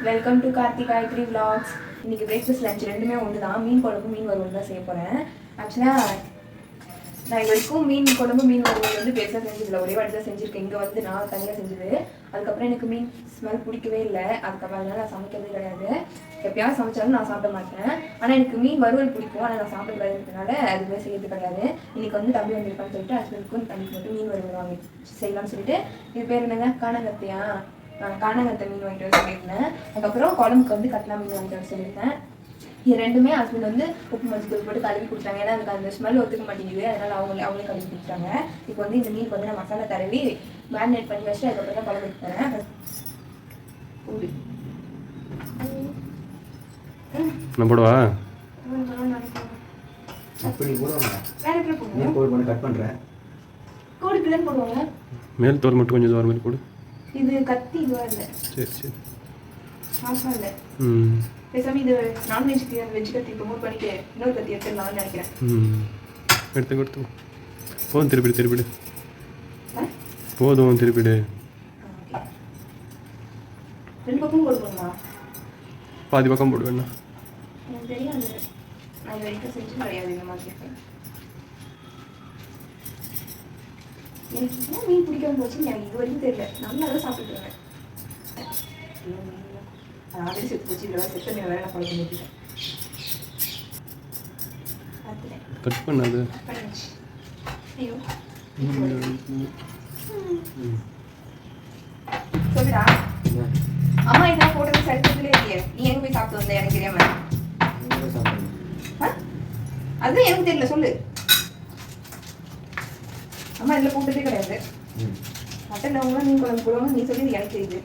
Welcome to Karthik Gayathri vlogs. இன்னைக்கு breakfast lunch ரெண்டுமே ஒன்று தான். மீன் குழம்பு மீன் வறுவல் தான் செய்ய போகிறேன். ஆக்சுவலாக நான் இது வரைக்கும் மீன் குழம்பு மீன் வறுவல் வந்து பெருசாக செஞ்சதில்லை, ஒரே வாட்டி தான் செஞ்சுருக்கேன். இங்கே வந்து நான் தனியாக செஞ்சது. அதுக்கப்புறம் எனக்கு மீன் ஸ்மெல் பிடிக்கவே இல்லை. அதுக்கப்புறம் அதனால நான் சமைக்கிறதே கிடையாது. எப்பயாவது சமைச்சாலும் நான் சாப்பிட மாட்டேன். ஆனால் எனக்கு மீன் வறுவல் பிடிக்கும், ஆனால் நான் சாப்பிடக்கூடாதுன்றதுனால அதுவே செய்யறது கிடையாது. இன்னைக்கு வந்து தம்பி வந்திருக்கான்னு சொல்லிட்டு ஹஸ்பண்டுக்கும் தம்பிக்கு மட்டும் மீன் வறுவல் வாங்கி செய்யலாம்னு சொல்லிட்டு, இது பேர் என்னங்க காணங்கத்தையா, காணங்கத்தை மீன் வாங்கிட்டு வர சொல்லியிருந்தேன். அதுக்கப்புறம் குழம்புக்கு வந்து கட்லா மீன் வாங்கிட்டு வர சொல்லியிருந்தேன். இது ரெண்டுமே ஹஸ்பண்ட் வந்து உப்பு மஞ்சள் போட்டு கழுவி கொடுத்தாங்க. ஏன்னா அதுக்கு அந்த ஸ்மெல் ஒத்துக்க மாட்டேங்குது, அதனால அவங்களே கழுவி கொடுத்தாங்க. இப்போ வந்து இந்த மீனுக்கு வந்து நான் மசாலா தடவி மேரினேட் பண்ணி வச்சுட்டு அதுக்கப்புறம் தான் குழம்பு வைக்க போகிறேன். நான் போடுவா மேல் தோல் மட்டும் கொஞ்சம் தோற மாதிரி போடு. இது கத்தி இதுவாக இல்லை. சரி சரி சாஃபாக இல்லை. பேசாமல் இது நான்வெஜ்க்கு அந்த வெஜ் கத்தி ப்ரொமோட் பண்ணிட்டு இன்னொரு கத்தி எடுத்துடலாம்னு நினைக்கிறேன். எடுத்து போதும், திருப்பிடு போதும், திருப்பிடு. ரெண்டு பக்கம் போடுவோங்களா? பாதி பக்கம் போடுவேண்ணா. எனக்கு தெரியாது, நான் இது வரைக்கும் செஞ்சு கிடையாது இந்த மாதிரி. எனக்கு இன்னும் மீன் பிடிக்காம போச்சுன்னு எனக்கு இது வரைக்கும் தெரியல. நல்லா தான் சாப்பிட்டுருவேன். ஆல்ரெடி செத்து போச்சு, இதில் செத்த மீன் வேற நான் குழம்பு ஊற்றிட்டேன். கட் பண்ணாது. ஐயோ சொல்லுடா. அம்மா இதெல்லாம் போட்டது சரித்திரத்திலே இல்லையே. நீ எங்க போய் சாப்பிட்டு வந்த எனக்கு தெரியாம? அதுதான் எனக்கு தெரியல, சொல்லு. அம்மா இதில் போட்டதே கிடையாது. மட்டன் அவங்க மீன் குழம்பு போடுவாங்க, நீ சொல்லி எனக்கு தெரியுது.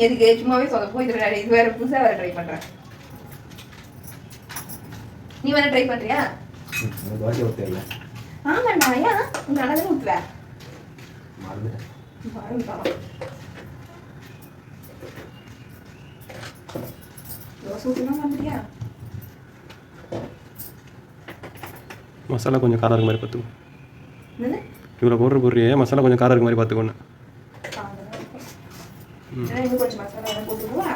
எதுக்கு சும்மாவே சொல்ல போய் இது வேற புதுசாக வேற ட்ரை பண்றேன். நீ வேற ட்ரை பண்றியா? ஆமாண்டா, ஏன் உங்க அண்ணன் ஊத்துவ தோசை ஊற்றலாம் வந்துட்டியா? மசாலா கொஞ்சம் காரம் இருக்க மாதிரி பார்த்துக்கோ. இவ்வளோ போடுறியே, மசாலா கொஞ்சம் காரம் இருக்க மாதிரி பார்த்துக்கோன்னு. கொஞ்சம் மசாலா போட்டுருவா.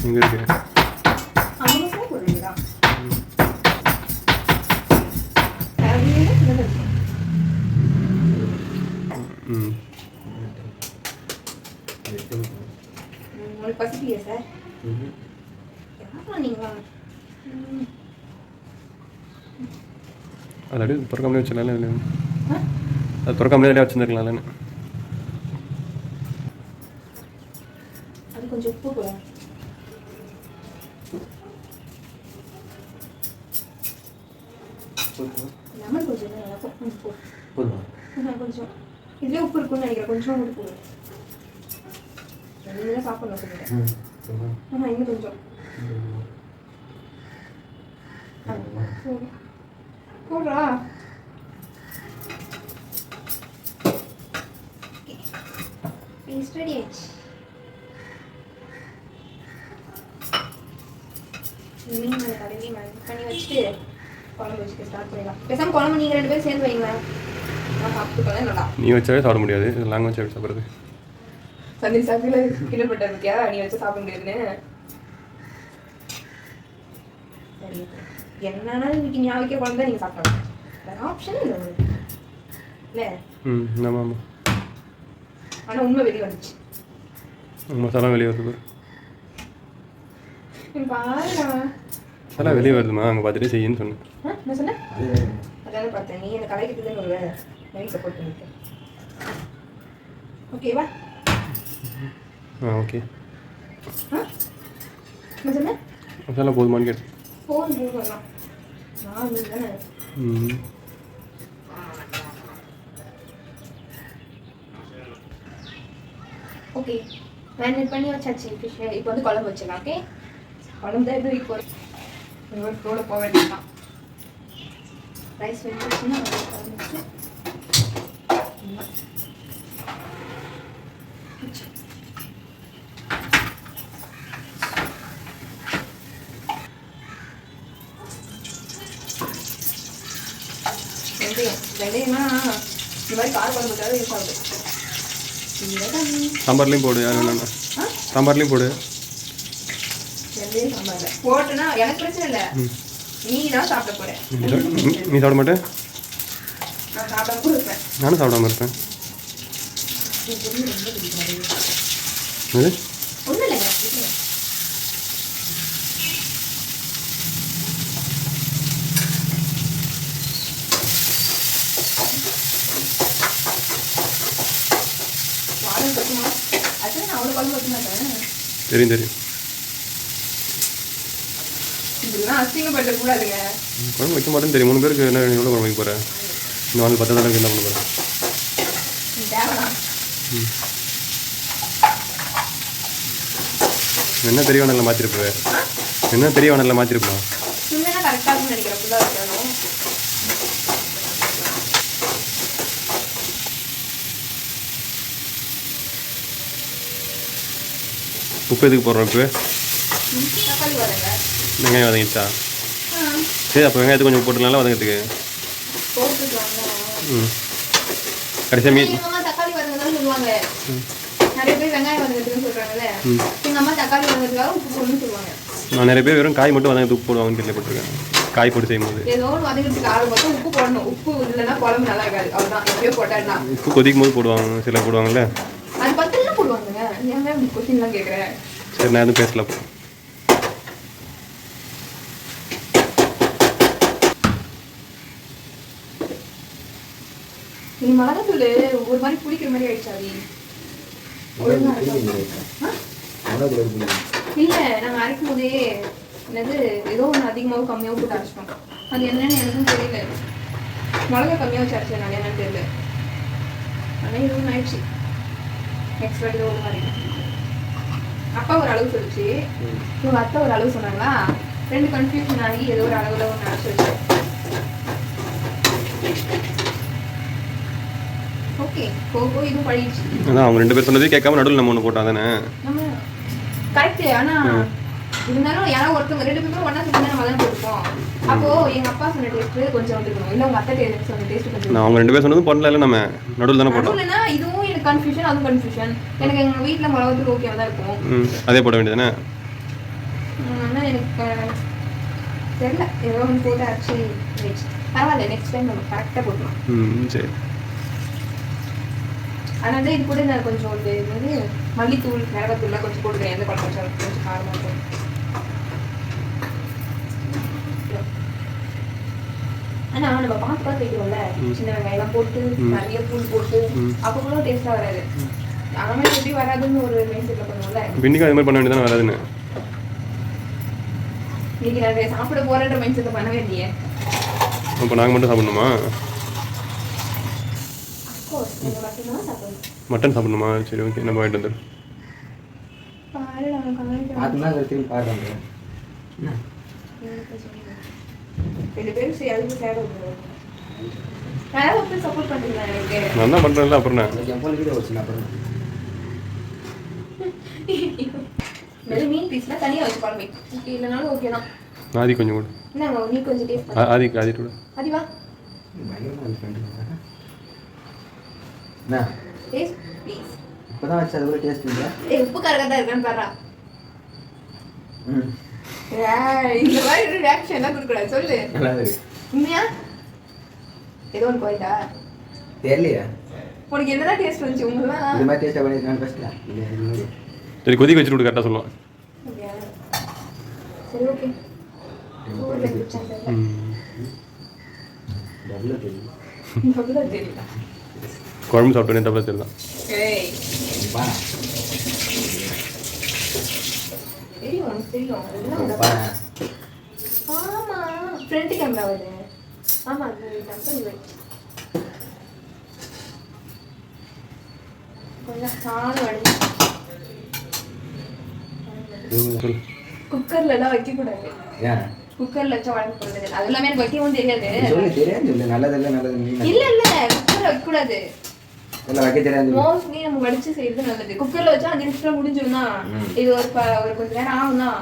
எங்கே இருக்கு? உங்களுக்கு பசிக்கலையா சார்? அது அப்படியே திறக்காமலே வச்சிடலாம்ல. அது திறக்காமலே வச்சுருந்துருக்கலாம்லன்னு. அது கொஞ்சம் உப்பு கூட. லெமன் கொஞ்சம் கொஞ்சம் இதுலேயே உப்பு இருக்குன்னு நினைக்கிறேன். கொஞ்சம் உப்பு போடு. நீங்களே சாப்பிடணும் சொல்லிட்டேன். இன்னும் கொஞ்சம் போடுறா. ரெடி ஆயிடுச்சு. மீன் மேலே கழுவி பண்ணி வச்சுட்டு குழம்பு வச்சுட்டு ஸ்டார்ட் பண்ணிடலாம். பேசாமல் குழம்பு நீங்கள் ரெண்டு பேரும் சேர்ந்து வைங்களேன், நான் சாப்பிட்டுக்கலாம். நல்லா நீ வச்சாவே சாப்பிட முடியாது, லாங் வச்சு எப்படி சாப்பிட்றது? சந்திரி சாப்பிட்டு கிண்டல் பண்ணுறது பற்றியா? நீ வச்சு சாப்பிட முடியாதுன்னு. சரி, என்னன்னா இன்னைக்கு ஞாபகம் குழம்பு தான் நீங்கள் சாப்பிடலாம். வேறு ஆப்ஷன் இல்லை உங்களுக்கு இல்லை? ஆமாம். ஆனால் உண்மை வெளியே வந்துச்சு. மசாலா வெளியே வருது பாருடா. மசாலா வெளியே வருதுமா, அங்கே பார்த்துட்டு செய்யுன்னு சொன்னேன். என்ன சொன்ன? அதானே பார்த்தேன். நீ எனக்கு கலைக்கிட்டுதுன்னு ஒரு நைட் சப்போர்ட் பண்ணிருக்கேன். ஓகேவா? ஓகே. என்ன சொன்ன? மசாலா போதுமான்னு கேட்டேன். போதும் வரலாம். நான் தானே. ஓகே, மேரினேட் பண்ணி வச்சாச்சு ஃபிஷ். இப்போ வந்து குழம்பு வச்சிடலாம். ஓகே, குழம்பு தான் எப்படி இப்போ ரோட போக வேண்டியதான். ரைஸ் வச்சுன்னா குழம்பு வச்சு வெந்தயம்னா இந்த மாதிரி கார குழம்பு யூஸ் ஆகுது. சாம்பார்லேயும் போடு, யார் வேணா. சாம்பார்லேயும் போடு. வெந்தயம் சாம்பார் போட்டுனா எனக்கு பிரச்சனை இல்லை, நீ தான் சாப்பிட போற. நீ சாப்பிட மாட்டேன்? நான் சாப்பிடாம கூட இருப்பேன். நானும் சாப்பிடாம இருப்பேன். ஒன்றும் இல்லைங்க. வாரம் பத்துமா? அது நான் அவ்வளோ குழம்பு வைக்க மாட்டேன். தெரியும் தெரியும். இப்படிலாம் அசிங்கப்படுத்தக்கூடாதுங்க. குழம்பு வைக்க மாட்டேன்னு தெரியும். 3 பேருக்கு என்ன எவ்வளோ குழம்பு வைக்க போகிறேன்? இந்த நாள் 10 தடவை என்ன பண்ண போகிறேன்? தேவலாம் என்ன பெரிய வனலில் மாற்றிருப்பேன்? என்ன பெரிய வனலில் மாற்றிருப்போம்? சும்மா கரெக்டாக இருக்கும்னு நினைக்கிறேன். ஃபுல்லாக வைக்கணும். உப்பு எதுக்கு போடுறோம்? இப்போ தக்காளி வரங்க வெங்காயம் வதங்கிடுச்சா? சரி, அப்போ வெங்காயத்துக்கு கொஞ்சம் போட்டுனால வதங்கிறதுக்கு. ம், கடைசியாக மீன். எங்கள் அம்மா தக்காளி வதங்கதான் சொல்லுவாங்க. நிறைய பேர் வெங்காயம் வதங்கிறதுன்னு சொல்கிறாங்கல்ல. எங்கள் அம்மா தக்காளி வதங்கிறதுக்காக உப்பு போடணும்னு சொல்லுவாங்க. நான் நிறைய பேர் வெறும் காய் மட்டும் வதங்கிறதுக்கு உப்பு போடுவாங்கன்னு கேள்விப்பட்டிருக்கேன். காய் போட்டு செய்யும்போது ஏதோ ஒன்று வதங்கிறதுக்கு ஆள் மட்டும் உப்பு போடணும். உப்பு இல்லைன்னா குழம்பு நல்லா இருக்காது. அவ்வளோதான், எப்படியோ போட்டாருன்னா. உப்பு கொதிக்கும் போது போடுவாங்க, சில போடுவாங்கல்ல. அது பத்தலாம் போடுவாங்க. ஏன் இப்படி கொஸ்டின்லாம் கேட்குறேன்? சரி, நான் எதுவும் பேசல. போ நீ மிளகா தூள் ஒரு மாதிரி பிடிக்கிற மாதிரி ஆயிடுச்சாடி. இல்லை, நாங்கள் அரைக்கும் போதே என்னது ஏதோ ஒன்று அதிகமாகவும் கம்மியாகவும் போட்டு அரைச்சிட்டோம். அது என்னன்னு எனக்கும் தெரியல. மிளகா கம்மியாக வச்சு அரைச்சேன் நான், என்னன்னு தெரியல. ஆனால் இது ஒன்று ஆயிடுச்சு. நெக்ஸ்ட் வாட்டி ஒரு மாதிரி அப்பா ஒரு அளவு சொல்லிச்சு, இவங்க அத்தை ஒரு அளவு சொன்னாங்களா, 2 கன்ஃபியூஷன் ஆகி ஏதோ ஒரு அளவில் ஒன்று அரைச்சி வச்சு. ஓகே, போகோ இதுவும் பழிச்சு. அதான் அவங்க 2 பேர் சொன்னதே கேட்காம நடுவில் நம்ம ஒன்று போட்டா தானே நம்ம கரெக்டு. ஆனால் இருந்தாலும் யாராவது ஒருத்தவங்க 2 பேரும் ஒன்றா சொல்லி நம்ம தான் போட்டுப்போம். அப்போ எங்க அப்பா சொன்ன டேஸ்ட் கொஞ்சம் வந்துருக்கணும், இல்லை உங்க அத்தை டேஸ்ட் சொன்ன டேஸ்ட் கொஞ்சம். நான் அவங்க 2 பேர் சொன்னதும் பண்ணல, இல்லை நம்ம நடுவில் தானே போட்டோம். இல்லைன்னா இதுவும் எனக்கு கன்ஃபியூஷன், அதுவும் கன்ஃபியூஷன். எனக்கு எங்கள் வீட்டில் மிளகாத்தூள் ஓகேவா தான் இருக்கும். அதே போட வேண்டியதானே. ஆனால் எனக்கு தெரியல, ஏதோ ஒன்று போட்டு அரைச்சி வச்சு. பரவாயில்ல, நெக்ஸ்ட் டைம் நம்ம கரெக்டாக போட்டுக்கலாம். சரி. அதனால இது கூட நான் கொஞ்சம் இது வந்து மல்லித்தூள் மிளகாத்தூள்லாம் கொஞ்சம் போட்டுக்கிறேன். எந்த குழம்பு வச்சாலும் கொஞ்சம் காரமாக இருக்கும். ஆனால் நம்ம பார்த்து வைக்கிறோம்ல, சின்ன வெங்காயம்லாம் போட்டு நிறைய பூள் போட்டு அப்போ கூட டேஸ்ட்டாக வராது. அந்த மாதிரி எப்படி வராதுன்னு ஒரு மைண்ட் செட்டில் பண்ணுவோம்ல. பின்னிக்கு அது மாதிரி பண்ண வேண்டியதானே வராதுன்னு. இன்னைக்கு நான் சாப்பிட போறேன்ற மைண்ட் செட்டில் பண்ணவே இல்லையே. அப்போ நாங்கள் மட்டும் சாப்பிடணுமா? மட்டன் சாப்பிடணுமா? சரி, ஓகே, நம்ம வாங்கிட்டு வந்துடும். நான் தான் பண்ணுறேன்ல, அப்புறம் மீன் பீஸ்லாம் தனியாக வச்சு குழம்பு இல்லைனாலும் ஓகே தான். ஆதி கொஞ்சம் கூட. நீ கொஞ்சம் டேஸ்ட் ஆதி கூட. ஆதி வா. Taste please. இப்போதான் வச்சு அது கூட டேஸ்ட் இல்லை. உப்பு கரெக்டாக தான் இருக்கான்னு பாரு. இந்த மாதிரி ரியாக்ஷன் எல்லாம் கொடுக்கூடாது. சொல்லு. நல்லா இருக்கு. உண்மையா ஏதோ ஒன்று போயிட்டா தெரியலையா? உனக்கு என்னதான் டேஸ்ட் வந்துச்சு? உங்களெல்லாம் இந்த மாதிரி டேஸ்ட்டாக பண்ணியிருக்கான்னு ஃபஸ்ட்டு. சரி, கொதிக்க வச்சுட்டு விட்டு கரெக்டாக சொல்லுவான். சரி, ஓகே. தெரியல, குழம்பு சாப்பிட்டோன்னே டபுள் தெரியலாம். ஆமா, ஃப்ரண்ட் கேமரா வருது. ஆமா, கொஞ்சம் சாதம் வடிச்சு குக்கர்ல எல்லாம் வைக்க கூடாது. குக்கர்ல வச்சா வழங்க கூடாது. அது எல்லாமே எனக்கு வைக்கவும் தெரியாது. இல்ல இல்ல, குக்கர்ல வைக்க கூடாது. மோஸ்ட்லி நம்ம வடிச்சு செய்யறது நல்லது. குக்கர்ல வச்சா 5 நிமிஷத்துல முடிஞ்சிருந்தா இது ஒரு கொஞ்ச நேரம் ஆகும் தான்.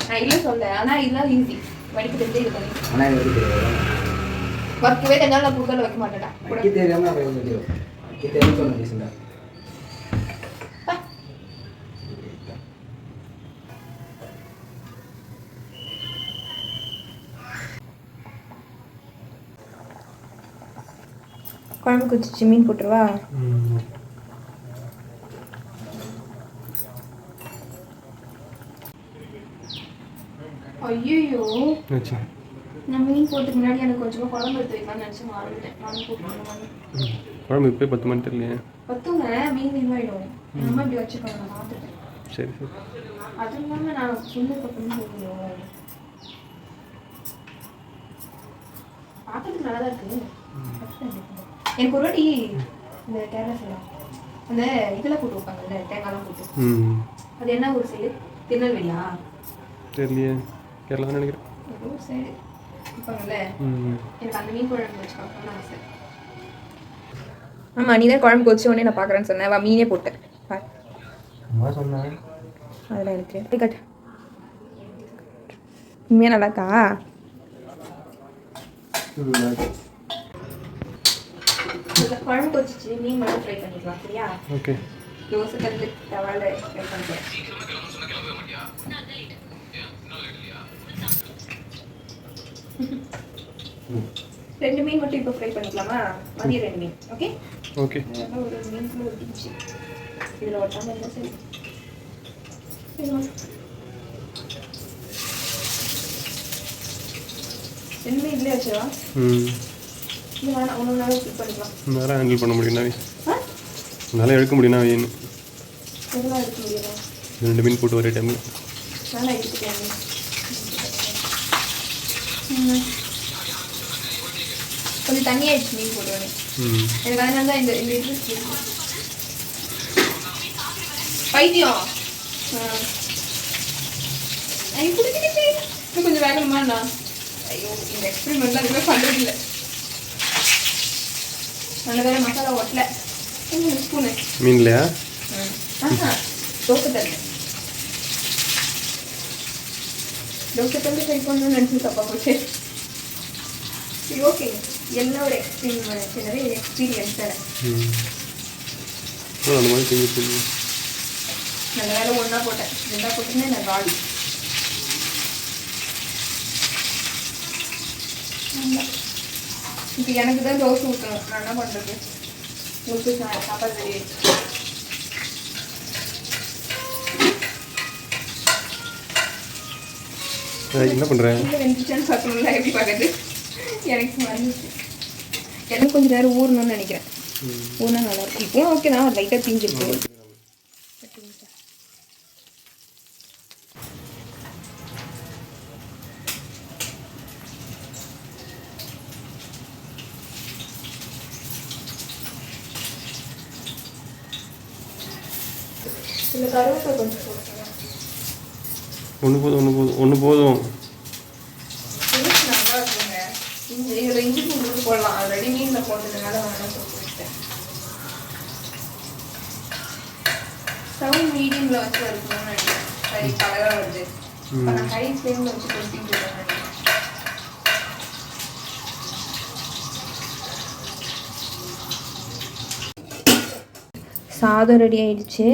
நான் இல்ல சொல்றேன், ஆனா இதெல்லாம் ஈஸி. வடிக்க தெரிஞ்சே இது பண்ணி வைக்கவே தெரிஞ்சாலும் நான் குக்கர்ல வைக்க மாட்டேன்டா. குழம்பு கொதிச்சு மீன் போட்டுருவா. ஐயோ, வச்சு நான் மீன் போட்டுக்கு முன்னாடி எனக்கு கொஞ்சமாக குழம்பு எடுத்து வைக்கலாம்னு நினச்சி மாறிட்டேன். மண் போட்டு குழம்பு இப்போ 10 மணி தெரியலையே. பத்துங்க, மீன் இதுவாகிடும். நம்ம இப்படி வச்சுக்கணும், நான் பார்த்துட்டேன். சரி சரி. அதுவும் இல்லாமல் நான் புண்ணு பக்கம்னு போகணும். பார்க்கறதுக்கு நல்லா தான் இருக்குது. எனக்கு ஒரு வாட்டி இந்த கேரளா சைடா அந்த இதெல்லாம் போட்டு வைப்பாங்கல்ல, தேங்காய்லாம் போட்டு. அது என்ன ஊர் சைடு? திருநெல்வேலியா? தெரியலையே, கேரளா தான் நினைக்கிறேன். ஏதோ ஒரு சைடு வைப்பாங்கல்ல. எனக்கு அந்த மீன் குழம்பு வச்சு பார்க்கணும்னு ஆசை. ஆமாம், நீ தான் குழம்பு கொதிச்ச உடனே நான் பார்க்குறேன்னு சொன்னேன். வா, மீனே போட்டேன். அம்மா சொன்னேன் அதெல்லாம் இருக்கு. போய் கட்டு. உண்மையாக நல்லாக்கா? குழம்பு கொதிச்சு மீன் மட்டும் ஃப்ரை பண்ணிக்கலாம், சரியா? ஓகே. தோசை கல்லு தவால ஃப்ரை பண்ணுறேன். ரெண்டு மீன் மட்டும் இப்போ ஃப்ரை பண்ணிக்கலாமா? மதியம் 2 மீன். Okay okay. ஒரு மீன் ஒட்டிச்சு. இதில் ஒட்டாமல் இருந்தால் சரி. ரெண்டுமே இதிலே வச்சிடவா? இல்லை வேணாம், ஒன்று நாள் ஃபில் பண்ணிக்கலாம். நல்லா ஹேண்டில் பண்ண முடியும்னாவே, நல்லா எடுக்க முடியும்னா வேணும். எதெல்லாம் எடுக்க முடியுமா? 2 மீன் போட்டு ஒரே டைமில் நல்லா எடுத்துக்கேன். கொஞ்சம் தண்ணி ஆயிடுச்சு மீன் போடுவேன். எனக்கு அதனால தான் இந்த இது பைத்தியம். எனக்கு பிடிச்சிக்கிச்சு. இன்னும் கொஞ்சம் வேகணுமாண்ணா? ஐயோ, இந்த எக்ஸ்பெரிமெண்ட்லாம் எதுவுமே பண்ணுறது இல்லை. நல்ல வேலை மசாலா ஒட்டல. ஸ்பூனு மீன் இல்லையா? தோசை தள்ளு. தோசை தள்ளு ட்ரை பண்ணணும்னு நினச்சி தப்பா போச்சு. சரி, ஓகே. எல்லாம் ஒரு எக்ஸ்பீரியன்ஸ் தானே. அந்த மாதிரி செஞ்சு நல்ல வேலை ஒன்றா போட்டேன். 2ஆ போட்டேன்னா நான் காலி. இப்போ எனக்கு தான் தோசை ஊற்றணும். நான் என்ன பண்ணுறது? ஊற்றி சாப்பாடு ரெடி ஆயிடுச்சு. என்ன பண்ணுறேன்? இல்லை, வெந்துச்சான்னு பார்க்கணும்ல, எப்படி பார்க்குறது? எனக்கு மறந்துச்சு. எனக்கு கொஞ்சம் நேரம் ஊறணும்னு நினைக்கிறேன். ஊறினா நல்லாயிருக்கும். இப்போவும் ஓகே தான், லைட்டாக தீஞ்சிருக்கு. இந்த கருவேப்பிலை கொஞ்சம் போட்டுக்கலாம். ஒன்று போதும். நல்லா இருக்குங்க. இதில் இஞ்சி பூண்டு போடலாம். ஆல்ரெடி மீனில் போட்டதுனால வேணாம் போட்டுவிட்டேன். ஸ்டவ் மீடியமில் வச்சு வறுக்கணும்னு நினைக்கிறேன். கறி கலராக வருது. இப்போ நான் ஹை ஃப்ளேமில் வச்சு கொட்டிட்டு இருக்கேன். சாதம் ரெடி ஆயிடுச்சு,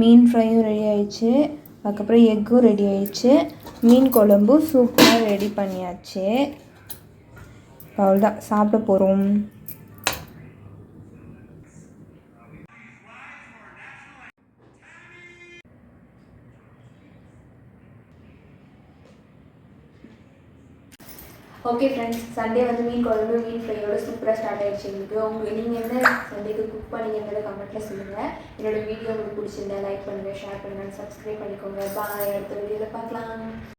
மீன் ஃப்ரையும் ரெடி ஆயிடுச்சு, அதுக்கப்புறம் எக்கும் ரெடி ஆயிடுச்சு, மீன் குழம்பும் சூப்பராக ரெடி பண்ணியாச்சு. அவ்வளோதான், சாப்பிட போகிறோம். ஓகே ஃப்ரெண்ட்ஸ், சண்டே வந்து மீன் குழம்பு மீன் ஃப்ரையோட சூப்பராக ஸ்டார்ட் ஆகிடுச்சு எங்களுக்கு. நீங்கள் என்ன சண்டேக்கு குக் பண்ணிங்கன்றதை கமெண்ட்டில் சொல்லுங்கள். என்னோடய வீடியோ உங்களுக்கு பிடிச்சிருந்தா லைக் பண்ணுங்கள், ஷேர் பண்ணுங்கள், சப்ஸ்கிரைப் பண்ணிக்கோங்க. பாய், அடுத்த வீடியோவில் பார்க்கலாம்.